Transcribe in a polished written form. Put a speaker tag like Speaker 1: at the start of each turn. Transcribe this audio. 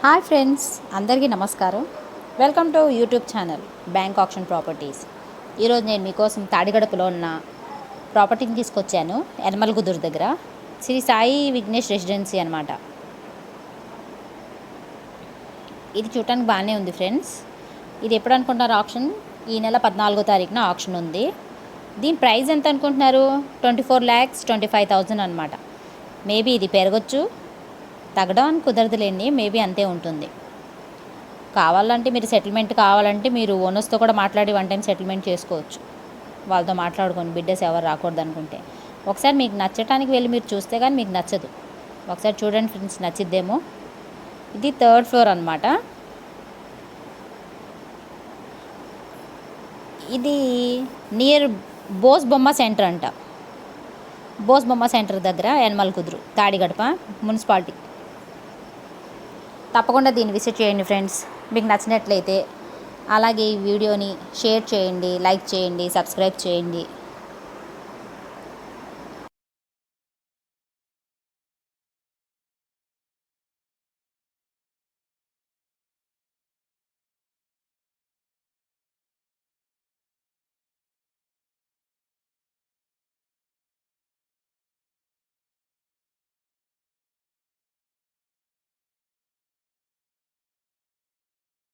Speaker 1: Hi friends, అందరికీ నమస్కారం. Welcome to YouTube channel bank option properties. ఈరోజు నేను మీకోసం తాడిగడపలో ఉన్న ప్రాపర్టీని తీసుకొచ్చాను. యనమలకుదురు దగ్గర శ్రీ సాయి విఘ్నేష్ రెసిడెన్సీ అనమాట. ఇది చూడటానికి బాగానే ఉంది ఫ్రెండ్స్. ఇది ఎప్పుడు అనుకుంటున్నారు ఆప్షన్? ఈ నెల 14వ తారీఖున ఆప్షన్ ఉంది. దీని ప్రైస్ ఎంత అనుకుంటున్నారు? 24,25,000 అనమాట. మేబీ ఇది పెరగచ్చు, తగ్గడానికి కుదరదులేండి, మేబీ అంతే ఉంటుంది. కావాలంటే మీరు సెటిల్మెంట్ కావాలంటే మీరు ఓనర్స్తో కూడా మాట్లాడి 1 టైం సెటిల్మెంట్ చేసుకోవచ్చు. వాళ్ళతో మాట్లాడుకోండి, బిడ్డర్స్ ఎవరు రాకూడదు అనుకుంటే. ఒకసారి మీకు నచ్చటానికి వెళ్ళి మీరు చూస్తే కానీ మీకు నచ్చదు. ఒకసారి చూడండి ఫ్రెండ్స్, నచ్చిద్దేమో. ఇది 3rd ఫ్లోర్ అనమాట. ఇది నియర్ బోస్ బొమ్మ సెంటర్ అంట. బోస్ బొమ్మ సెంటర్ దగ్గర యనమలకుదురు, తాడిగడప మున్సిపాలిటీ. తప్పకుండా దీన్ని విజిట్ చేయండి ఫ్రెండ్స్. మీకు నచ్చినట్లయితే అలాగే ఈ వీడియోని షేర్ చేయండి, లైక్ చేయండి, సబ్స్క్రైబ్ చేయండి.